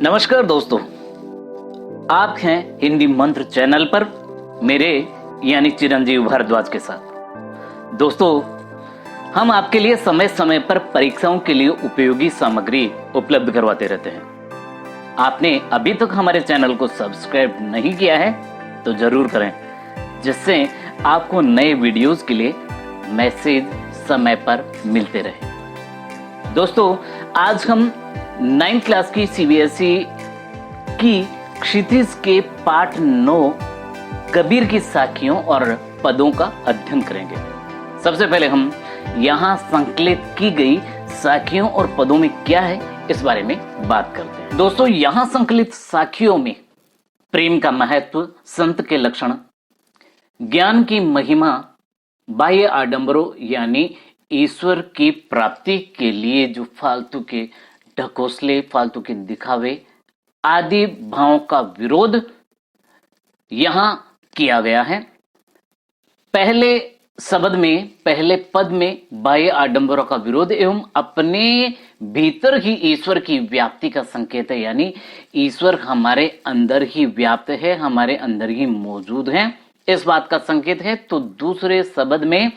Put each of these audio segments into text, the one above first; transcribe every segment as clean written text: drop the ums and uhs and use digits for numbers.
नमस्कार दोस्तों, आप हैं हिंदी मंत्र चैनल पर मेरे यानी चिरंजीव भारद्वाज के साथ। दोस्तों, हम आपके लिए समय समय पर परीक्षाओं के लिए उपयोगी सामग्री उपलब्ध करवाते रहते हैं। आपने अभी तक हमारे चैनल को सब्सक्राइब नहीं किया है तो जरूर करें, जिससे आपको नए वीडियोस के लिए मैसेज समय पर मिलते रहे। दोस्तों, आज हम 9th क्लास की सीबीएसई की क्षितिज के पाठ 9 कबीर की साखियों और पदों का अध्ययन करेंगे। सबसे पहले हम यहाँ संकलित की गई साखियों और पदों में क्या है इस बारे में बात करते हैं। दोस्तों, यहाँ संकलित साखियों में प्रेम का महत्व, संत के लक्षण, ज्ञान की महिमा, बाह्य आडंबरों यानी ईश्वर की प्राप्ति के लिए जो फालतू के ढकोसले, फालतू के दिखावे आदि भावों का विरोध यहां किया गया है। पहले शब्द में, पहले पद में बाह्य आडंबरों का विरोध एवं अपने भीतर ही ईश्वर की व्याप्ति का संकेत है, यानी ईश्वर हमारे अंदर ही व्याप्त है, हमारे अंदर ही मौजूद है, इस बात का संकेत है। तो दूसरे शब्द में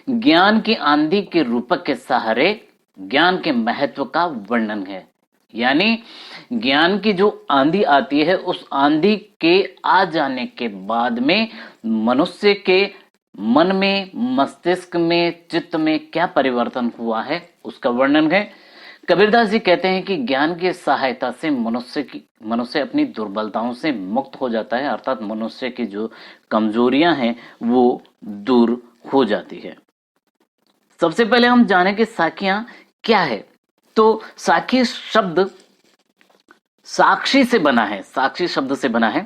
ज्ञान की आंधी के रूपक के सहारे ज्ञान के महत्व का वर्णन है, यानी ज्ञान की जो आंधी आती है उस आंधी के आ जाने के बाद में मनुष्य के मन में, मस्तिष्क में, चित्त में क्या परिवर्तन हुआ है उसका वर्णन है। कबीरदास जी कहते हैं कि ज्ञान की सहायता से मनुष्य अपनी दुर्बलताओं से मुक्त हो जाता है, अर्थात मनुष्य की जो कमजोरियां हैं वो दूर हो जाती है। सबसे पहले हम जाने कि साखियां क्या है। तो साखी शब्द साक्षी से बना है, साक्षी शब्द से बना है।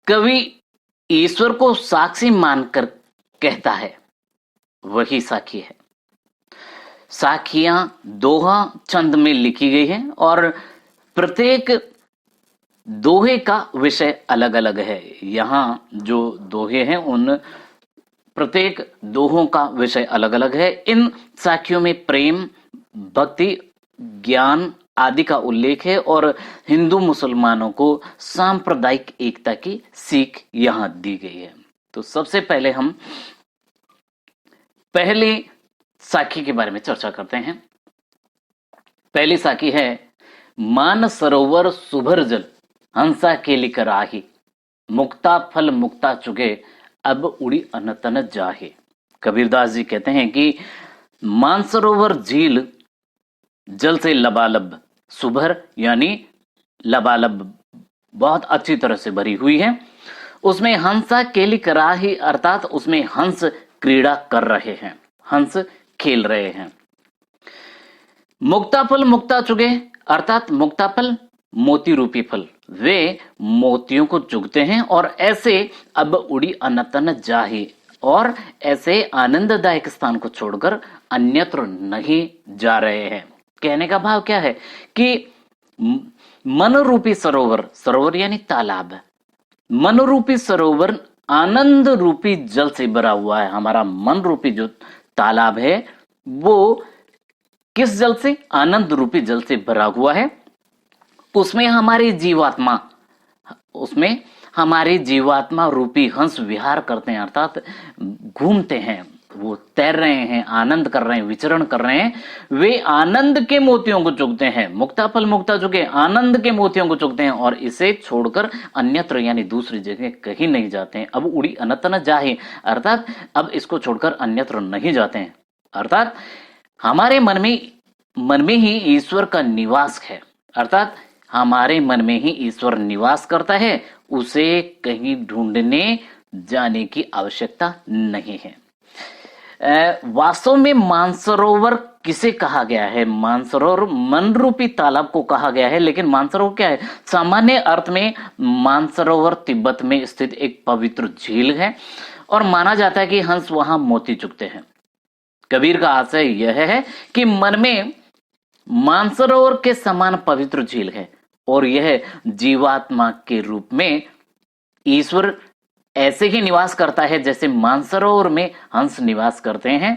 कवि ईश्वर को साक्षी मानकर कहता है, वही साखी है। साखियां दोहा छंद में लिखी गई हैं और प्रत्येक दोहे का विषय अलग अलग है। यहां जो दोहे हैं उन प्रत्येक दोहों का विषय अलग अलग है। इन साखियों में प्रेम, भक्ति, ज्ञान आदि का उल्लेख है और हिंदू मुसलमानों को सांप्रदायिक एकता की सीख यहां दी गई है। तो सबसे पहले हम पहली साखी के बारे में चर्चा करते हैं। पहली साखी है, मान सरोवर सुभर जल हंसा केली कराही, मुक्ता फल मुक्ता चुगे अब उड़ी अनतन जाहे। कबीरदास जी कहते हैं कि मानसरोवर झील जल से लबालब, सुभर यानी लबालब बहुत अच्छी तरह से भरी हुई है। उसमें हंसा केली कराही अर्थात उसमें हंस क्रीड़ा कर रहे हैं, हंस खेल रहे हैं। मुक्ताफल मुक्ता चुगे अर्थात मुक्ताफल मोती रूपी फल, वे मोतियों को चुगते हैं और ऐसे अब उड़ी अनतन जाहे, और ऐसे आनंददायक स्थान को छोड़कर अन्यत्र नहीं जा रहे हैं। कहने का भाव क्या है कि मन रूपी सरोवर, सरोवर यानी तालाब, मन रूपी सरोवर आनंद रूपी जल से भरा हुआ है। हमारा मन रूपी जो तालाब है वो किस जल से? आनंद रूपी जल से भरा हुआ है। उसमें हमारी जीवात्मा रूपी हंस विहार करते हैं, अर्थात घूमते हैं, वो तैर रहे हैं, आनंद कर रहे हैं, विचरण कर रहे हैं। वे आनंद के मोतियों को चुगते हैं, मुक्ता फल मुक्ता चुगे, आनंद के मोतियों को चुगते हैं और इसे छोड़कर अन्यत्र यानी दूसरी जगह कहीं नहीं जाते हैं। अब उड़ी अनतन जाहे अर्थात अब इसको छोड़कर अन्यत्र नहीं जाते हैं, अर्थात हमारे मन में ही ईश्वर का निवास है, अर्थात हमारे मन में ही ईश्वर निवास करता है, उसे कहीं ढूंढने जाने की आवश्यकता नहीं है। वास्तव में मानसरोवर किसे कहा गया है? मानसरोवर मन रूपी तालाब को कहा गया है, लेकिन मानसरोवर क्या है? सामान्य अर्थ में मानसरोवर तिब्बत में स्थित एक पवित्र झील है और माना जाता है कि हंस वहां मोती चुगते हैं। कबीर का आशय यह है कि मन में मानसरोवर के समान पवित्र झील है और यह जीवात्मा के रूप में ईश्वर ऐसे ही निवास करता है जैसे मानसरोवर में हंस निवास करते हैं,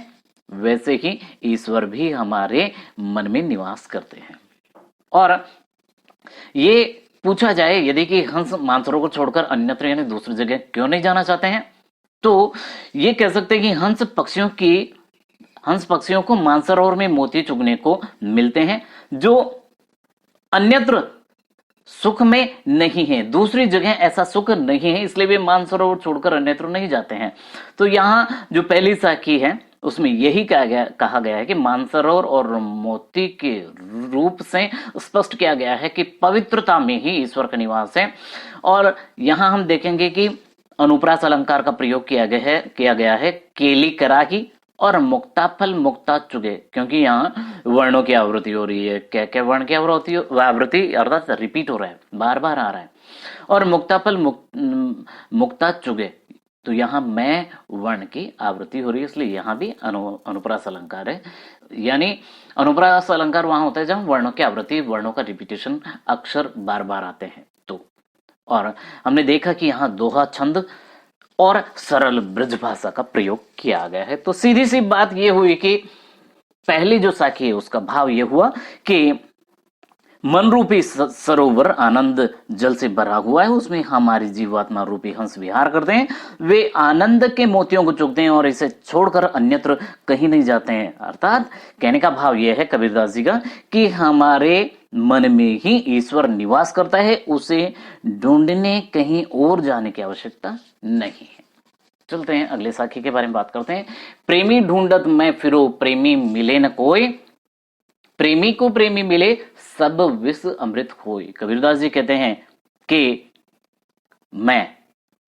वैसे ही ईश्वर भी हमारे मन में निवास करते हैं। और ये पूछा जाए यदि कि हंस मानसरोवर को छोड़कर अन्यत्र यानी दूसरी जगह क्यों नहीं जाना चाहते हैं, तो ये कह सकते हैं कि हंस पक्षियों को मानसरोवर में मोती चुगने को मिलते हैं जो अन्यत्र सुख में नहीं है, दूसरी जगह ऐसा सुख नहीं है, इसलिए वे मानसरोवर छोड़कर अन्यत्र नहीं जाते हैं। तो यहां जो पहली साखी है उसमें यही कहा गया है कि मानसरोवर और मोती के रूप से स्पष्ट किया गया है कि पवित्रता में ही ईश्वर का निवास है। और यहां हम देखेंगे कि अनुप्रास अलंकार का प्रयोग किया गया है केली कराही और मुक्ता फल मुक्ता चुगे, क्योंकि यहाँ वर्णों की आवृत्ति हो रही है। क्या क्या वर्ण की आवृत्ति अर्थात रिपीट हो रहा है, बार बार आ रहा है। और मुक्ता फल मुक्ता चुगे, तो यहाँ मैं वर्ण की आवृत्ति हो रही है, इसलिए यहाँ भी अनुप्रास अलंकार है। यानी अनुप्रास अलंकार वहां होता है जहां वर्णों की आवृत्ति, वर्णों का रिपीटेशन, अक्षर बार बार आते हैं। तो और हमने देखा कि यहाँ दोहा छंद और सरल ब्रज भाषा का प्रयोग किया गया है। तो सीधी सी बात यह हुई कि पहली जो साखी है उसका भाव यह हुआ कि मन रूपी सरोवर आनंद जल से भरा हुआ है, उसमें हमारी जीवात्मा रूपी हंस विहार करते हैं, वे आनंद के मोतियों को चुगते हैं और इसे छोड़कर अन्यत्र कहीं नहीं जाते हैं। अर्थात कहने का भाव यह है कबीरदास जी का कि हमारे मन में ही ईश्वर निवास करता है, उसे ढूंढने कहीं और जाने की आवश्यकता नहीं है। चलते हैं अगले साखी के बारे में बात करते हैं। प्रेमी ढूंढत मैं फिरो प्रेमी मिले न कोई, प्रेमी को प्रेमी मिले सब विष अमृत होई। कबीरदास जी कहते हैं कि मैं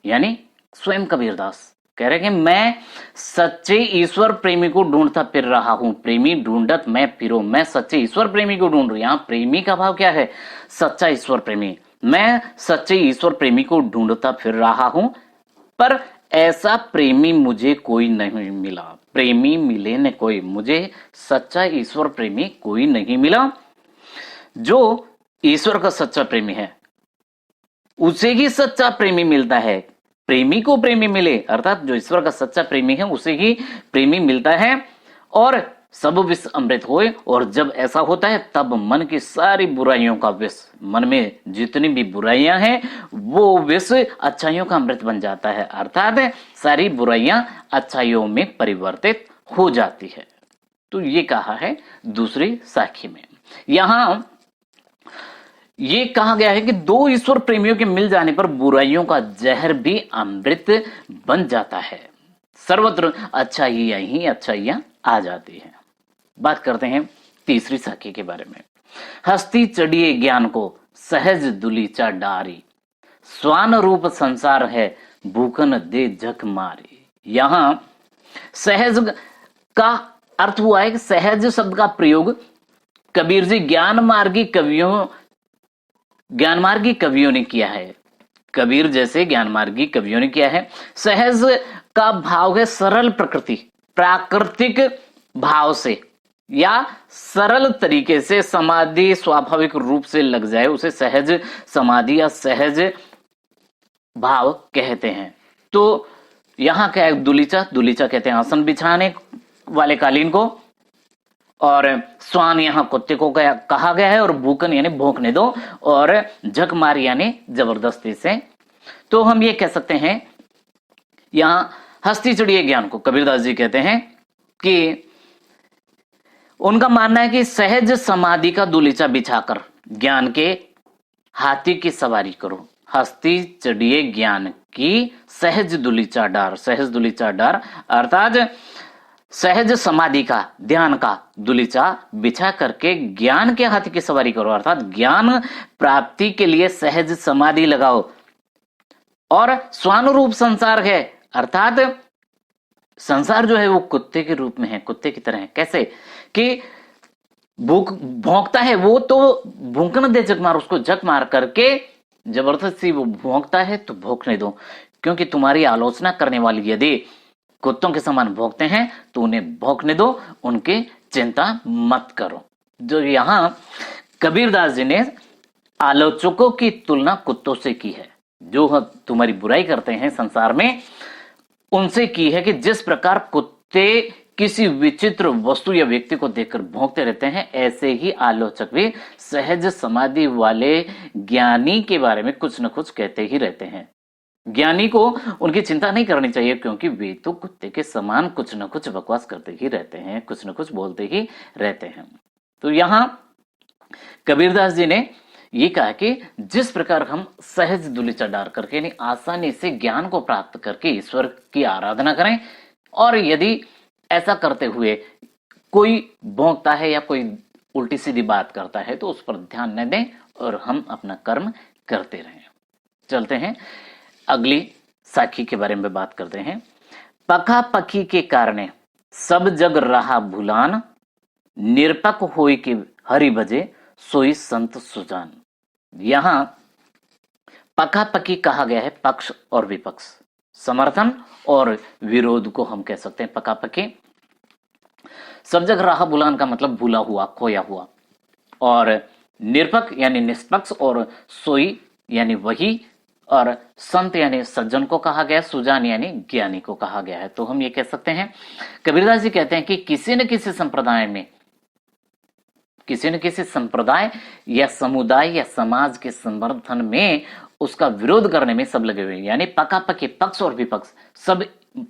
यानी स्वयं कबीरदास कह रहे हैं कि मैं सच्चे ईश्वर प्रेमी को ढूंढता फिर रहा हूं, प्रेमी ढूंढत मैं फिरो, मैं सच्चे ईश्वर प्रेमी को ढूंढ रहा हूं। यहां प्रेमी का भाव क्या है? सच्चा ईश्वर प्रेमी। मैं सच्चे ईश्वर प्रेमी को ढूंढता फिर रहा हूं, पर ऐसा प्रेमी मुझे कोई नहीं मिला, प्रेमी मिले न कोई, मुझे सच्चा ईश्वर प्रेमी कोई नहीं मिला। जो ईश्वर का सच्चा प्रेमी है उसे ही सच्चा प्रेमी मिलता है। प्रेमी को प्रेमी मिले अर्थात जो ईश्वर का सच्चा प्रेमी है उसे ही प्रेमी मिलता है और सब विष अमृत होए। और जब ऐसा होता है तब मन की सारी बुराइयों का विष, मन में जितनी भी बुराइयां हैं वो विष अच्छाइयों का अमृत बन जाता है, अर्थात सारी बुराइयां अच्छाइयों में परिवर्तित हो जाती है। तो ये कहा है दूसरी साखी में। यहां ये कहा गया है कि दो ईश्वर प्रेमियों के मिल जाने पर बुराइयों का जहर भी अमृत बन जाता है, सर्वत्र अच्छाइयां ही अच्छाइयां आ जाती हैं। बात करते हैं तीसरी साखी के बारे में। हस्ती चढ़िए ज्ञान को सहज दुलीचा डारी, स्वान रूप संसार है भूखन दे झक मारी। यहां सहज का अर्थ हुआ है कि सहज शब्द का प्रयोग कबीर जी ज्ञानमार्गी कवियों ने किया है। कबीर जैसे ज्ञानमार्गी कवियों ने किया है। सहज का भाव है सरल प्रकृति, प्राकृतिक भाव से या सरल तरीके से समाधि स्वाभाविक रूप से लग जाए उसे सहज समाधि या सहज भाव कहते हैं। तो यहां क्या है? दुलीचा कहते हैं आसन बिछाने वाले कालीन को, और स्वान यहां कुत्ते को कहा गया है, और भूकन यानी भौंकने दो, और झक मार यानी जबरदस्ती से। तो हम ये कह सकते हैं यहां हस्ती चढ़िए ज्ञान को कबीरदास जी कहते हैं कि उनका मानना है कि सहज समाधि का दुलीचा बिछाकर ज्ञान के हाथी की सवारी करो। हस्ती चढ़िए ज्ञान की सहज दुलीचा डार अर्थात सहज समाधि का, ध्यान का दुलीचा बिछा करके ज्ञान के हाथी की सवारी करो, अर्थात ज्ञान प्राप्ति के लिए सहज समाधि लगाओ। और स्वानुरूप संसार है, अर्थात संसार जो है वो कुत्ते के रूप में है, कुत्ते की तरह है। कैसे कि भौंकता है वो, तो भूखन दे झक मार, उसको झक मार करके जबरदस्ती वो भौंकता है तो भौंकने दो, क्योंकि तुम्हारी आलोचना करने वाले यदि कुत्तों के समान भौंकते हैं तो उन्हें भौंकने दो, उनकी चिंता मत करो। जो यहां कबीरदास जी ने आलोचकों की तुलना कुत्तों से की है, जो तुम्हारी बुराई करते हैं संसार में, उनसे की है कि जिस प्रकार कुत्ते किसी विचित्र वस्तु या व्यक्ति को देखकर भौंकते रहते हैं, ऐसे ही आलोचक भी सहज समाधि वाले ज्ञानी के बारे में कुछ न कुछ कहते ही रहते हैं। ज्ञानी को उनकी चिंता नहीं करनी चाहिए, क्योंकि वे तो कुत्ते के समान कुछ न कुछ बकवास करते ही रहते हैं, कुछ न कुछ बोलते ही रहते हैं। तो यहां कबीरदास जी ने ये कहा कि जिस प्रकार हम सहज दुलीचा डार करके यानी आसानी से ज्ञान को प्राप्त करके ईश्वर की आराधना करें, और यदि ऐसा करते हुए कोई भौंकता है या कोई उल्टी सीधी बात करता है तो उस पर ध्यान न दें और हम अपना कर्म करते रहें। चलते हैं अगली साखी के बारे में बात करते हैं। पका पकी के कारणे सब जग रहा भुलान, निरपक होई के हरि भजे सोई संत सुजान। यहां पका पकी कहा गया है पक्ष और विपक्ष, समर्थन और विरोध को हम कह सकते हैं पका पकी। सब जग रहा भुलान का मतलब भूला हुआ, खोया हुआ, और निरपक यानी निष्पक्ष, और सोई यानी वही, और संत यानी सज्जन को कहा गया, सुजान यानी ज्ञानी को कहा गया है। तो हम ये कह सकते हैं, कबीरदास जी कहते हैं कि किसी न किसी संप्रदाय में, किसी न किसी संप्रदाय या समुदाय या समाज के समर्थन में, उसका विरोध करने में सब लगे हुए हैं। यानी पका पकी पक्ष और विपक्ष, सब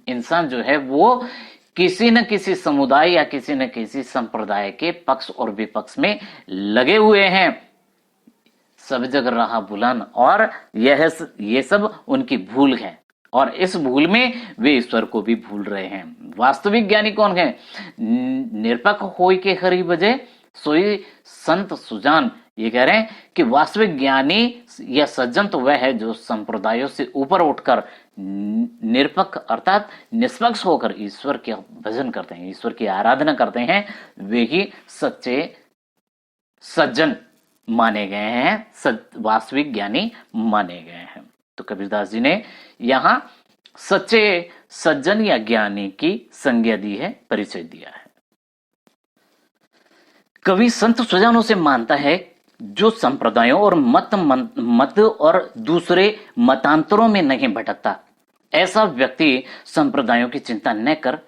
इंसान जो है वो किसी न किसी समुदाय या किसी न किसी संप्रदाय के पक्ष और विपक्ष में लगे हुए हैं। सब जग रहा भुलान, और ये सब उनकी भूल है, और इस भूल में वे ईश्वर को भी भूल रहे हैं। वास्तविक ज्ञानी कौन है? निरपक होय के हरि भजे सोई संत सुजान। ये कह रहे हैं कि वास्तविक ज्ञानी या सज्जन तो वह है जो संप्रदायों से ऊपर उठकर निरपक अर्थात निष्पक्ष होकर ईश्वर के भजन करते हैं, ईश्वर की आराधना करते हैं। वे ही सच्चे सज्जन माने गए हैं, वास्तविक ज्ञानी माने गए हैं। तो कबीरदास जी ने यहां सच्चे सज्जन या ज्ञानी की संज्ञा दी है, परिचय दिया है। कवि संत सुजानों से मानता है जो संप्रदायों और मत और दूसरे मतांतरों में नहीं भटकता। ऐसा व्यक्ति संप्रदायों की चिंता न कर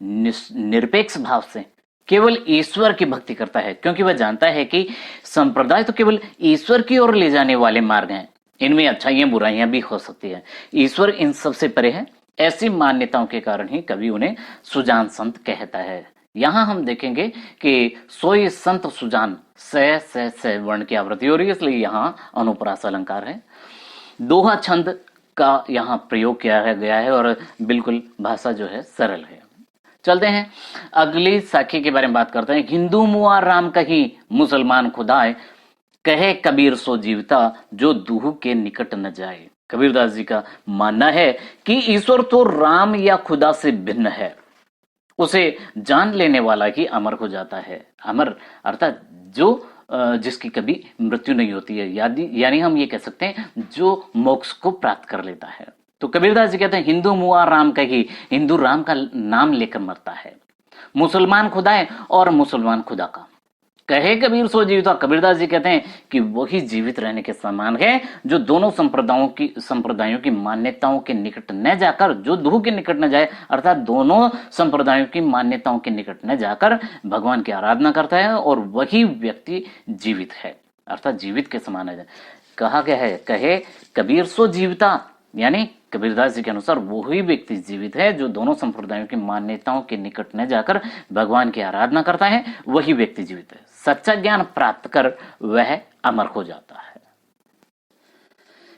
निरपेक्ष भाव से केवल ईश्वर की भक्ति करता है, क्योंकि वह जानता है कि संप्रदाय तो केवल ईश्वर की ओर ले जाने वाले मार्ग हैं, इनमें अच्छाइयां बुराइयां भी हो सकती है, ईश्वर इन सबसे परे है। ऐसी मान्यताओं के कारण ही कवि उन्हें सुजान संत कहता है। यहां हम देखेंगे कि सोई संत सुजान, से वर्ण की आवृत्ति हो रही है, इसलिए यहां अनुप्रास अलंकार है। दोहा छंद का यहां प्रयोग किया गया है और बिल्कुल भाषा जो है सरल है। चलते हैं अगली साखी के बारे में बात करते हैं। हिंदू मुआ राम कही, मुसलमान खुदाए, कहे कबीर सो जीवता, जो दूह के निकट न जाए। कबीरदास जी का मानना है कि ईश्वर तो राम या खुदा से भिन्न है, उसे जान लेने वाला ही अमर हो जाता है। अमर अर्थात जो जिसकी कभी मृत्यु नहीं होती है, यानी हम ये कह सकते हैं जो मोक्ष को प्राप्त कर लेता है। तो कबीरदास जी कहते हैं हिंदू मुआ राम कही, हिंदू राम का नाम लेकर मरता है, मुसलमान खुदाए और मुसलमान खुदा का। कहे कबीर सो जीविता, कबीरदास जी कहते हैं कि वही जीवित रहने के समान है जो दोनों संप्रदायों की मान्यताओं के निकट न जाकर, जो दूह के निकट न जाए अर्थात दोनों संप्रदायों की मान्यताओं के निकट न जाकर भगवान की आराधना करता है, और वही व्यक्ति जीवित है अर्थात जीवित के समान है। कहा गया है कहे कबीर सो जीविता, यानी कबीरदास जी के अनुसार वही व्यक्ति जीवित है जो दोनों संप्रदायों की मान्यताओं के निकट न जाकर भगवान की आराधना करता है, वही व्यक्ति जीवित है। सच्चा ज्ञान प्राप्त कर वह अमर हो जाता है।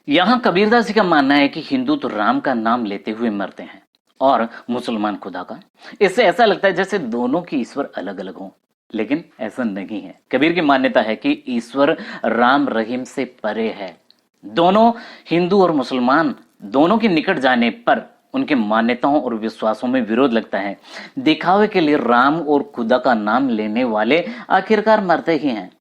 यहां कबीरदास जी का मानना है कि हिंदू तो राम का नाम लेते हुए मरते हैं और मुसलमान खुदा का। इससे ऐसा लगता है जैसे दोनों की ईश्वर अलग अलग हों, लेकिन ऐसा नहीं है। कबीर की मान्यता है कि ईश्वर राम रहीम से परे है। दोनों हिंदू और मुसलमान दोनों के निकट जाने पर उनके मान्यताओं और विश्वासों में विरोध लगता है। दिखावे के लिए राम और खुदा का नाम लेने वाले आखिरकार मरते ही हैं,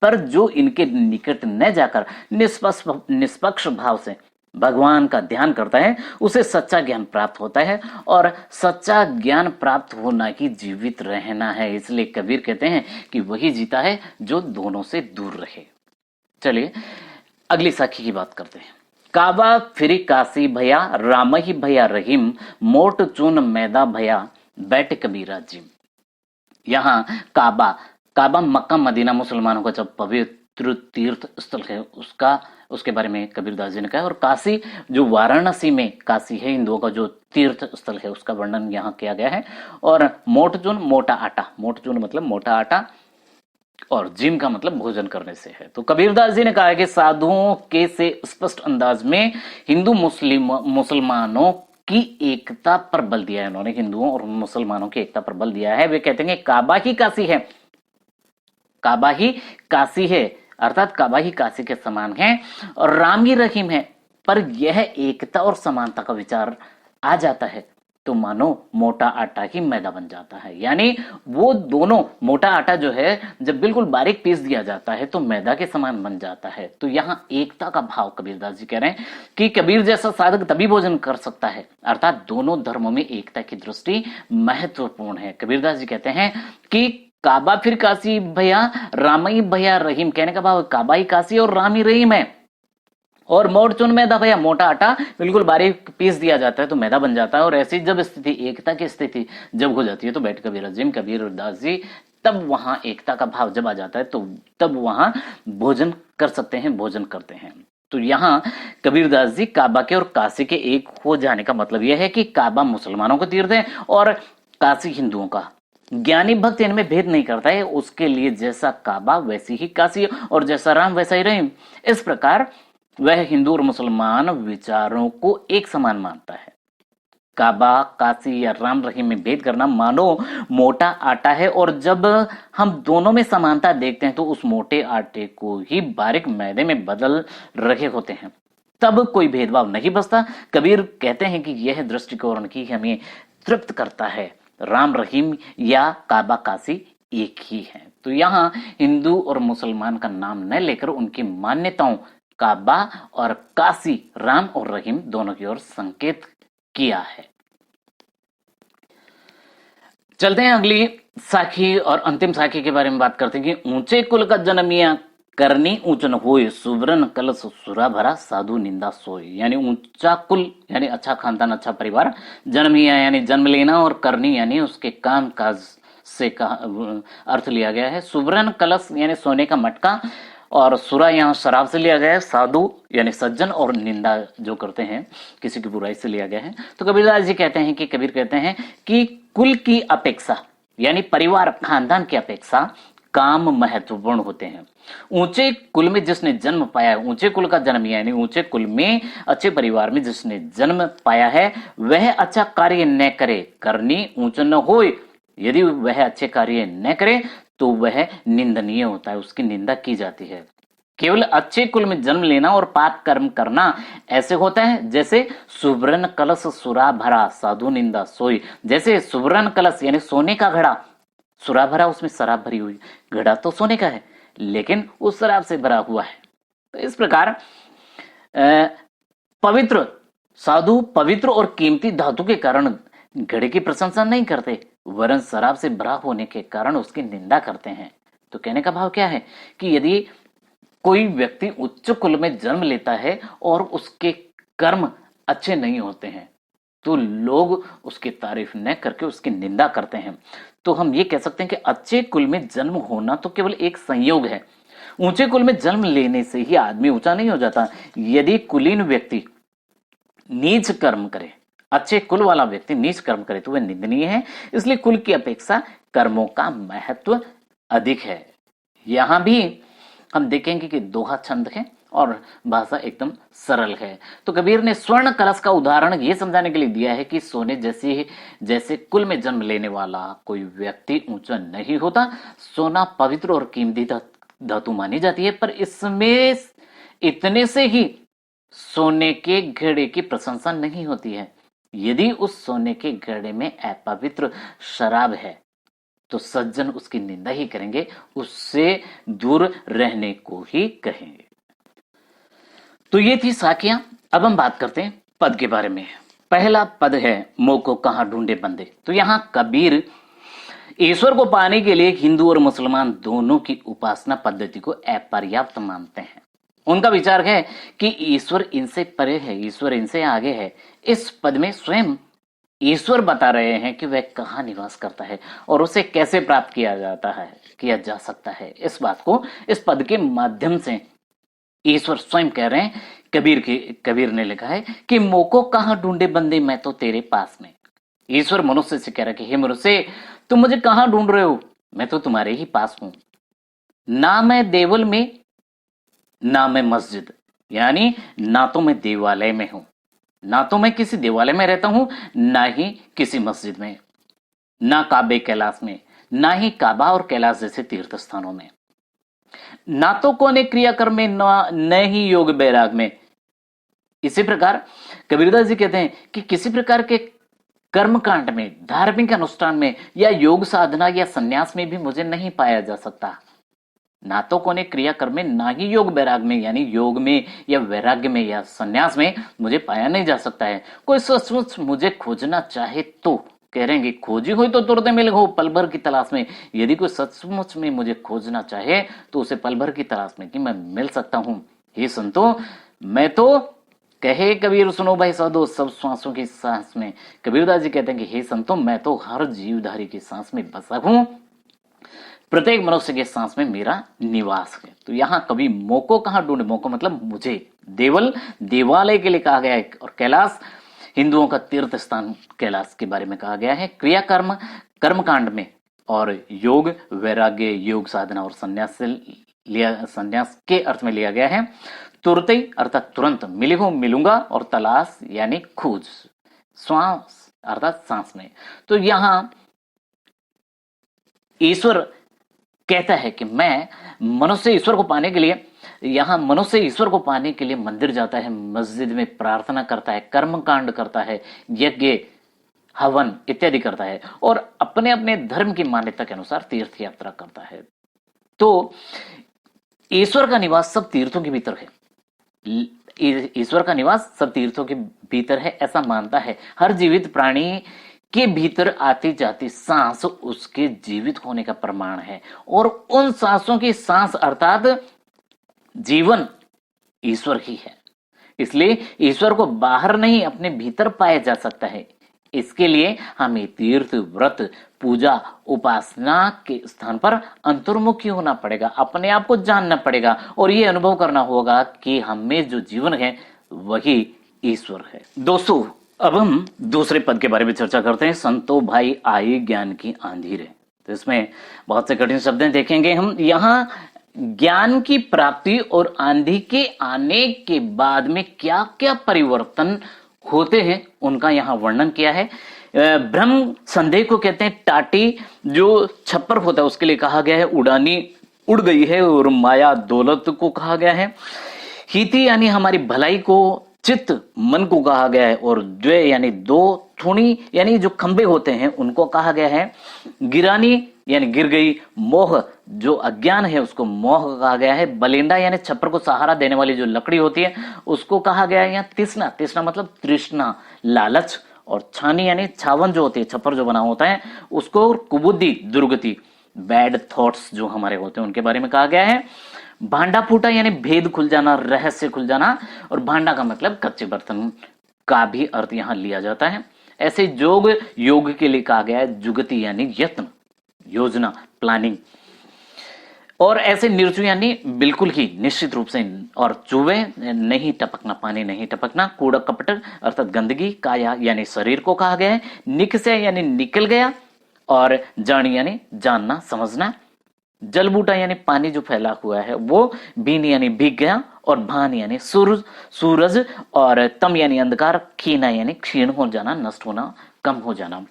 पर जो इनके निकट न जाकर निष्पक्ष भाव से भगवान का ध्यान करता है उसे सच्चा ज्ञान प्राप्त होता है, और सच्चा ज्ञान प्राप्त होना ही जीवित रहना है। इसलिए कबीर कहते हैं कि वही जीता है जो दोनों से दूर रहे। चलिए अगली साखी की बात करते हैं। काबा फिरी काशी भया, राम ही भया रहीम, मोट चून मैदा भया, बैठ कबीरा जिम। यहाँ काबा, काबा मक्का मदीना मुसलमानों का जब पवित्र तीर्थ स्थल है उसका, उसके बारे में कबीरदास जी ने कहा। और काशी जो वाराणसी में काशी है हिंदुओं का जो तीर्थ स्थल है उसका वर्णन यहाँ किया गया है। और मोटजुन मोटा आटा, मोटजुन मतलब मोटा आटा, और जिम का मतलब भोजन करने से है। तो कबीरदास जी ने कहा है कि साधुओं के से स्पष्ट अंदाज में हिंदू मुसलमानों की एकता पर बल दिया है। उन्होंने हिंदुओं और मुसलमानों की एकता पर बल दिया है। वे कहते हैं काबा ही काशी है, काबा ही काशी है, अर्थात काबा ही काशी के समान है और राम ही रहीम है। पर यह एकता और समानता का विचार आ जाता है तो मानो मोटा आटा ही मैदा बन जाता है। यानी वो दोनों, मोटा आटा जो है जब बिल्कुल बारीक पीस दिया जाता है तो मैदा के समान बन जाता है। तो यहां एकता का भाव कबीरदास जी कह रहे हैं कि कबीर जैसा साधक तभी भोजन कर सकता है, अर्थात दोनों धर्मों में एकता की दृष्टि महत्वपूर्ण है। कबीरदास जी कहते हैं कि काबा फिर काशी भैया, राम ही भैया रहीम। कहने का भाव काबा ही काशी और राम ही रहीम है। और मोट चुन मैदा भैया, मोटा आटा बिल्कुल बारीक पीस दिया जाता है तो मैदा बन जाता है। और ऐसी जब स्थिति, एकता की स्थिति जब हो जाती है तो बैठ कबीर जिम कबीरदास जी, तब वहां एकता का भाव जब आ जाता है तो तब वहां भोजन कर सकते हैं, भोजन करते हैं। तो यहां कबीरदास जी काबा के और काशी के एक हो जाने का मतलब यह है कि काबा मुसलमानों का तीर्थ है और काशी हिंदुओं का। ज्ञानी भक्त इनमें भेद नहीं करता है, उसके लिए जैसा काबा वैसी ही काशी और जैसा राम वैसा ही रहीम। इस प्रकार वह हिंदू और मुसलमान विचारों को एक समान मानता है। काबा, काशी या राम रहीम में भेद करना मानो मोटा आटा है, और जब हम दोनों में समानता देखते हैं तो उस मोटे आटे को ही बारीक मैदे में बदल रहे होते हैं, तब कोई भेदभाव नहीं बचता। कबीर कहते हैं कि यह दृष्टिकोण की हमें तृप्त करता है, राम रहीम या काबा काशी एक ही है। तो यहां हिंदू और मुसलमान का नाम न लेकर उनकी मान्यताओं काबा और काशी, राम और रहीम दोनों की ओर संकेत किया है। चलते हैं अगली साखी और अंतिम साखी के बारे में बात करते हैं कि ऊंचे कुल का जन्मिया करनी ऊंचन होए, सुवर्ण कलश सुरा भरा साधु निंदा सोए। यानी ऊंचा कुल यानी अच्छा खानदान, अच्छा परिवार, जन्मिया यानी जन्म लेना, और करनी यानी उसके काम काज से का अर्थ लिया गया है। सुवर्ण कलश यानी सोने का मटका, और सुरा यहाँ शराब से लिया गया है। साधु यानी सज्जन, और निंदा जो करते हैं किसी की बुराई से लिया गया है। तो कबीरदास जी कहते हैं कि कबीर कहते हैं कि कुल की अपेक्षा यानी परिवार खानदान की अपेक्षा काम महत्वपूर्ण होते हैं। ऊंचे कुल में जिसने जन्म पाया है, ऊंचे कुल का जन्म यानी ऊंचे कुल में अच्छे परिवार में जिसने जन्म पाया है, वह अच्छा कार्य न करे करनी ऊंच न होए। यदि वह अच्छे कार्य न करे तो वह निंदनीय होता है, उसकी निंदा की जाती है। केवल अच्छे कुल में जन्म लेना और पाप कर्म करना ऐसे होता है जैसे सुवर्ण कलश सुरा भरा साधु निंदा सोई। जैसे सुवर्ण कलश यानी सोने का घड़ा, सुरा भरा उसमें शराब भरी हुई, घड़ा तो सोने का है लेकिन उस शराब से भरा हुआ है। तो इस प्रकार पवित्र साधु पवित्र और कीमती धातु के कारण घड़े की प्रशंसा नहीं करते, वरन शराब से भरा होने के कारण उसकी निंदा करते हैं। तो कहने का भाव क्या है कि यदि कोई व्यक्ति उच्च कुल में जन्म लेता है और उसके कर्म अच्छे नहीं होते हैं तो लोग उसकी तारीफ न करके उसकी निंदा करते हैं। तो हम ये कह सकते हैं कि अच्छे कुल में जन्म होना तो केवल एक संयोग है। ऊंचे कुल में जन्म लेने से ही आदमी ऊंचा नहीं हो जाता। यदि कुलीन व्यक्ति नीच कर्म करे, अच्छे कुल वाला व्यक्ति नीच कर्म करे तो वह निंदनीय है। इसलिए कुल की अपेक्षा कर्मों का महत्व अधिक है। यहां भी हम देखेंगे कि दोहा छंद है और भाषा एकदम सरल है। तो कबीर ने स्वर्ण कलश का उदाहरण यह समझाने के लिए दिया है कि सोने जैसे कुल में जन्म लेने वाला कोई व्यक्ति ऊंचा नहीं होता। सोना पवित्र और कीमती धातु मानी जाती है, पर इसमें इतने से ही सोने के घड़े की प्रशंसा नहीं होती है। यदि उस सोने के घड़े में अपवित्र शराब है तो सज्जन उसकी निंदा ही करेंगे, उससे दूर रहने को ही कहेंगे। तो ये थी साखियां। अब हम बात करते हैं पद के बारे में। पहला पद है मोह को कहां ढूंढे बंदे। तो यहां कबीर ईश्वर को पाने के लिए हिंदू और मुसलमान दोनों की उपासना पद्धति को अपर्याप्त मानते हैं। उनका विचार है कि ईश्वर इनसे परे है, ईश्वर इनसे आगे है। इस पद में स्वयं ईश्वर बता रहे हैं कि वह कहाँ निवास करता है और उसे कैसे प्राप्त किया जाता है, किया जा सकता है। इस बात को इस पद के माध्यम से ईश्वर स्वयं कह रहे हैं। कबीर ने लिखा है कि मोको कहाँ ढूंढे बंदे, मैं तो तेरे पास में। ईश्वर मनुष्य से कह रहा है कि हे मनुष्य, तुम मुझे कहाँ ढूंढ रहे हो, मैं तो तुम्हारे ही पास हूं। ना मैं देवल में, ना मैं मस्जिद, यानी ना तो मैं देवालय में हूं, ना तो मैं किसी देवालय में रहता हूं, ना ही किसी मस्जिद में, ना काबे कैलाश में, ना ही काबा और कैलाश जैसे तीर्थ स्थानों में, ना तो कोने क्रियाकर्म में, न ही योग बैराग में। इसी प्रकार कबीरदास जी कहते हैं कि किसी प्रकार के कर्मकांड में, धार्मिक अनुष्ठान में या योग साधना या संन्यास में भी मुझे नहीं पाया जा सकता। ना तो कोने क्रियाकर्म में, ना ही योग वैराग में, यानी योग में या वैराग्य में या संन्यास में मुझे पाया नहीं जा सकता है। कोई सचमुच मुझे खोजना चाहे तो कह रहे हैं, खोजी हुई तो तुरंत मिल गो पल भर की तलाश में। यदि कोई सचमुच में मुझे खोजना चाहे तो उसे पल भर की तलाश में कि मैं मिल सकता हूं। हे संतो, मैं तो कहे कबीर सुनो भाई साधो सब श्वासों की सांस में। कबीरदास जी कहते हैं कि हे संतो, मैं तो हर जीवधारी की सांस में बसा हूं, प्रत्येक मनुष्य के सांस में मेरा निवास है। तो यहां कभी मोको कहां ढूंढे, मोको मतलब मुझे, देवल देवालय के लिए कहा गया है, और कैलाश हिंदुओं का तीर्थ स्थान कैलाश के बारे में कहा गया है। क्रियाकर्म कर्मकांड में, और योग वैराग्य योग साधना और संन्यास से लिया, संन्यास के अर्थ में लिया गया है। तुरते अर्थात तुरंत, मिली हूं मिलूंगा, और तलाश यानी खोज, श्वास अर्थात सांस में। तो यहां ईश्वर कहता है कि मैं मनुष्य ईश्वर को पाने के लिए, यहां मनुष्य ईश्वर को पाने के लिए मंदिर जाता है, मस्जिद में प्रार्थना करता है, कर्मकांड करता है, यज्ञ हवन इत्यादि करता है, और अपने अपने धर्म की मान्यता के अनुसार तीर्थ यात्रा करता है। तो ईश्वर का निवास सब तीर्थों के भीतर है। ईश्वर का निवास सब तीर्थों के भीतर है, ऐसा मानता है। हर जीवित प्राणी के भीतर आती जाती सांस उसके जीवित होने का प्रमाण है, और उन सांसों की सांस अर्थात जीवन ईश्वर ही है। इसलिए ईश्वर को बाहर नहीं, अपने भीतर पाया जा सकता है। इसके लिए हमें तीर्थ व्रत पूजा उपासना के स्थान पर अंतर्मुखी होना पड़ेगा, अपने आप को जानना पड़ेगा, और यह अनुभव करना होगा कि हमें जो जीवन है वही ईश्वर है। दोस्तों, अब हम दूसरे पद के बारे में चर्चा करते हैं। संतो भाई आई ज्ञान की आंधी रे। तो इसमें बहुत से कठिन शब्द देखेंगे हम। यहाँ ज्ञान की प्राप्ति और आंधी के आने के बाद में क्या क्या परिवर्तन होते हैं उनका यहाँ वर्णन किया है। ब्रह्म संदेह को कहते हैं टाटी, जो छप्पर होता है उसके लिए कहा गया है। उड़ानी उड़ गई है, और माया दौलत को कहा गया है। हिति यानी हमारी भलाई को, चित्त मन को कहा गया है, और द्वे यानी दो, थुणी यानी जो खंबे होते हैं उनको कहा गया है। गिरानी यानी गिर गई, मोह जो अज्ञान है उसको मोह कहा गया है। बलेंडा यानी छप्पर को सहारा देने वाली जो लकड़ी होती है उसको कहा गया है। यहाँ तृष्णा, तृष्णा मतलब तृष्णा लालच, और छानी यानी छावन जो होती है, छप्पर जो बना होता है उसको, कुबुद्धि दुर्गति बैड थॉट्स जो हमारे होते हैं उनके बारे में कहा गया है। भांडा फूटा यानी भेद खुल जाना, रहस्य खुल जाना, और भांडा का मतलब कच्चे बर्तन का भी अर्थ यहां लिया जाता है। ऐसे योग के लिए कहा गया है जुगति यानी यत्न, योजना, प्लानिंग, और ऐसे निर्चु यानी बिल्कुल ही निश्चित रूप से, और चुवे नहीं टपकना, पानी नहीं टपकना। कूड़ा कपट अर्थात गंदगी, काया यानी शरीर को कहा गया है। निकसे यानी निकल गया, और जान यानी जानना समझना। जलबूटा यानी पानी जो फैला हुआ है वो। बीन यानी भीग गया, और भान यानी सूरज, और तम यानी अंधकार। खीना यानी क्षीण हो जाना, नष्ट होना, कम हो जाना।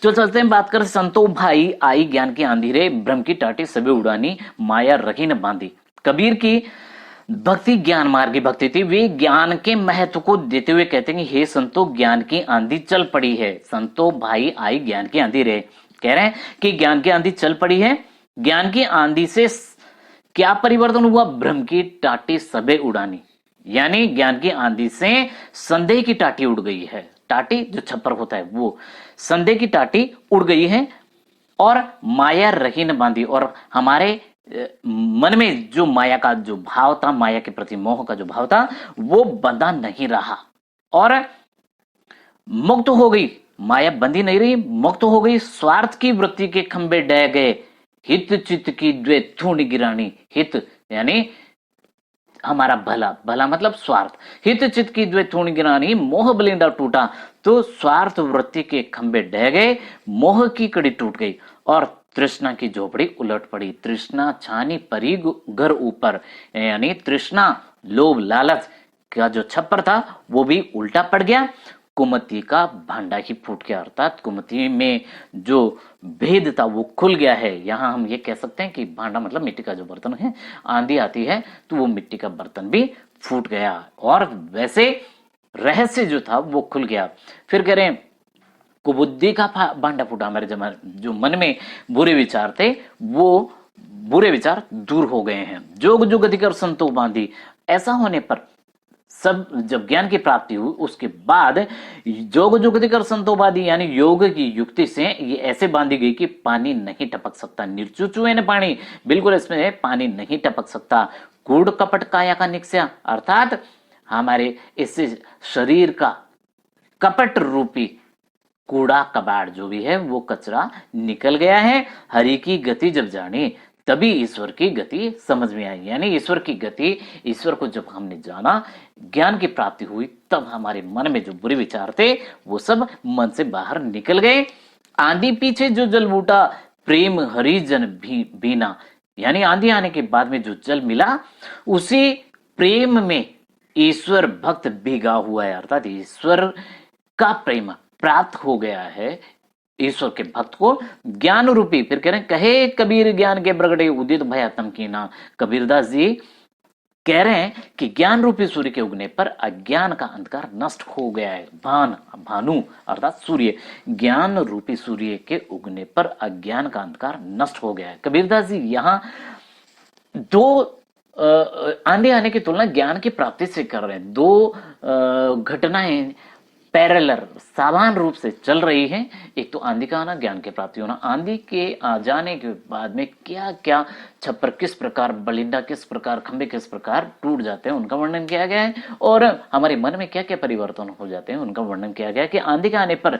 जो चलते हैं बात करें, संतो भाई आई ज्ञान की आंधी रे, ब्रह्म की टाटी सबे उड़ानी, माया रखी न बांधी। कबीर की भक्ति ज्ञान मार्ग की भक्ति थी। वे ज्ञान के महत्व को देते हुए कहते हैं कि हे संतो, ज्ञान की आंधी चल पड़ी है। संतो भाई आई ज्ञान की आंधी रे, कह रहे हैं कि ज्ञान की आंधी चल पड़ी है। ज्ञान की आंधी से क्या परिवर्तन हुआ? ब्रह्म की टाटी सबे उड़ानी, यानी ज्ञान की आंधी से संदेह की टाटी उड़ गई है। टाटी जो छप्पर होता है वो, संदेह की टाटी उड़ गई है, और माया रही न बांधी, और हमारे मन में जो माया का जो भाव था, माया के प्रति मोह का जो भाव था, वो बंधा नहीं रहा। और मुक्त हो गई, माया बंधी नहीं रही, मुक्त हो गई, स्वार्थ की वृत्ति के खंभे ढह गए, हित चित्त की द्वैथुण गिरानी। हित यानी हमारा भला, भला मतलब स्वार्थ, हित चित्त की द्वैथुण गिरानी, मोह बलिंदा टूटा। तो स्वार्थ वृत्ति के खंभे ढह गए, मोह की कड़ी टूट गई और तृष्णा की झोपड़ी उलट पड़ी। तृष्णा छानी परी घर ऊपर, यानी तृष्णा लोभ लालच का जो छप्पर था वो भी उल्टा पड़ गया, कुमति का भांडा ही फूट गया। अर्थात कुमति में जो भेद था वो खुल गया है। यहां हम ये कह सकते हैं कि भांडा मतलब मिट्टी का जो बर्तन है, आंधी आती है तो वो मिट्टी का बर्तन भी फूट गया और वैसे रहस्य जो था वो खुल गया। फिर कह रहे हैं कुबुद्धि का भांडा फूटा, हमारे जो मन में बुरे विचार थे वो बुरे विचार दूर हो गए हैं। जोग जुग अधिकर संतो बांधी, ऐसा होने पर सब जब ज्ञान की प्राप्ति हुई उसके बाद जोग जुगति कर संतोबादी यानी योग की युक्ति से ये ऐसे बांधी गई कि पानी नहीं टपक सकता। निर्चुचुए ने पानी, बिल्कुल इसमें पानी नहीं टपक सकता। कूड़ कपट काया का निक्स्या, अर्थात हमारे इस शरीर का कपट रूपी कूड़ा कबाड़ जो भी है वो कचरा निकल गया है। हरि की गति जब जानी तभी ईश्वर की गति समझ में आई, यानी ईश्वर की गति, ईश्वर को जब हमने जाना, ज्ञान की प्राप्ति हुई, तब हमारे मन में जो बुरे विचार थे वो सब मन से बाहर निकल गए। आंधी पीछे जो जल बूटा, प्रेम हरिजन बीना, यानी आंधी आने के बाद में जो जल मिला उसी प्रेम में ईश्वर भक्त भीगा हुआ है। अर्थात ईश्वर का प्रेम प्राप्त हो गया है ईश्वर के भक्त को ज्ञान रूपी। फिर कह रहे हैं कहे कबीर ज्ञान के प्रगटे उदित भय तम कीना। कबीरदास जी कह रहे हैं कि ज्ञान रूपी सूर्य के उगने पर अज्ञान का अंधकार नष्ट हो गया है। भानु अर्थात सूर्य, ज्ञान रूपी सूर्य के उगने पर अज्ञान का अंधकार नष्ट हो गया है। कबीरदास जी यहाँ दो आंधी आने की तुलना ज्ञान की प्राप्ति से कर रहे हैं। दो घटनाएं पैरेलल समान रूप से चल रही है। एक तो आंधी का आना, ज्ञान की प्राप्ति होना। आंधी के आ जाने के बाद में क्या क्या छप्पर किस प्रकार, बलिंदा किस प्रकार, खंबे किस प्रकार टूट जाते हैं उनका वर्णन किया गया है और हमारे मन में क्या क्या परिवर्तन हो जाते हैं उनका वर्णन किया गया है। कि आंधी के आने पर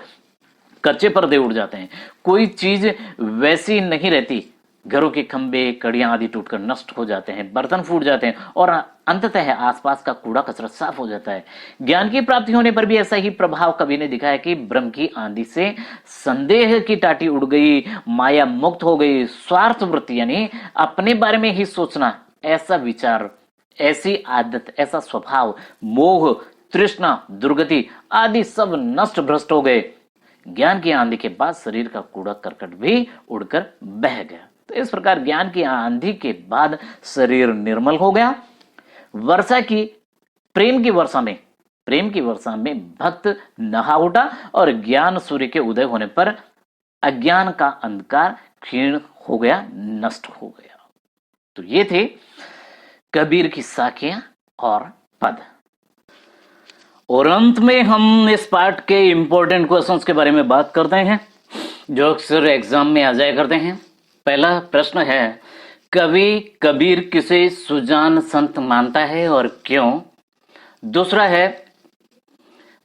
कच्चे पर्दे उड़ जाते हैं, कोई चीज वैसी नहीं रहती, घरों के खंबे कड़ियां आदि टूटकर नष्ट हो जाते हैं, बर्तन फूट जाते हैं और अंततः आसपास का कूड़ा कचरा साफ हो जाता है। ज्ञान की प्राप्ति होने पर भी ऐसा ही प्रभाव कवि ने दिखाया कि ब्रह्म की आंधी से संदेह की टाटी उड़ गई, माया मुक्त हो गई, स्वार्थ वृत्ति यानी अपने बारे में ही सोचना, ऐसा विचार, ऐसी आदत, ऐसा स्वभाव, मोह, तृष्णा, दुर्गति आदि सब नष्ट भ्रष्ट हो गए। ज्ञान की आंधी के बाद शरीर का कूड़ा करकट भी उड़कर बह गया। तो इस प्रकार ज्ञान की आंधी के बाद शरीर निर्मल हो गया। वर्षा की प्रेम की वर्षा में भक्त नहा उठा और ज्ञान सूर्य के उदय होने पर अज्ञान का अंधकार क्षीण हो गया, नष्ट हो गया। तो ये थे कबीर की साखियां और पद। और अंत में हम इस पार्ट के इंपॉर्टेंट क्वेश्चंस के बारे में बात करते हैं जो अक्सर एग्जाम में आ जाया करते हैं। पहला प्रश्न है, कवि कबीर किसे सुजान संत मानता है और क्यों? दूसरा है,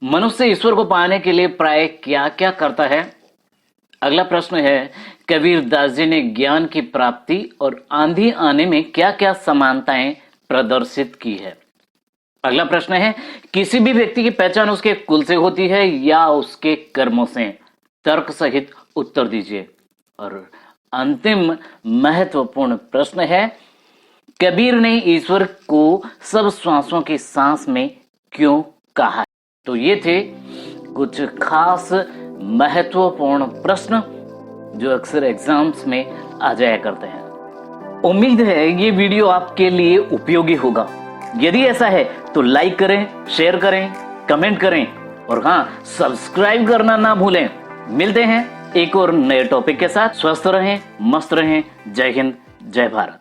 मनुष्य ईश्वर को पाने के लिए प्राय क्या क्या करता है? अगला प्रश्न है, कबीर दास जी ने ज्ञान की प्राप्ति और आंधी आने में क्या क्या समानताएं प्रदर्शित की है? अगला प्रश्न है, किसी भी व्यक्ति की पहचान उसके कुल से होती है या उसके कर्मों से? तर्क सहित उत्तर दीजिए। और अंतिम महत्वपूर्ण प्रश्न है, कबीर ने ईश्वर को सब श्वासों की सांस में क्यों कहा? तो ये थे कुछ खास महत्वपूर्ण प्रश्न जो अक्सर एग्जाम्स में आ जाया करते हैं। उम्मीद है ये वीडियो आपके लिए उपयोगी होगा। यदि ऐसा है तो लाइक करें, शेयर करें, कमेंट करें और हाँ, सब्सक्राइब करना ना भूलें। मिलते हैं एक और नए टॉपिक के साथ। स्वस्थ रहें, मस्त रहें। जय हिंद, जय भारत।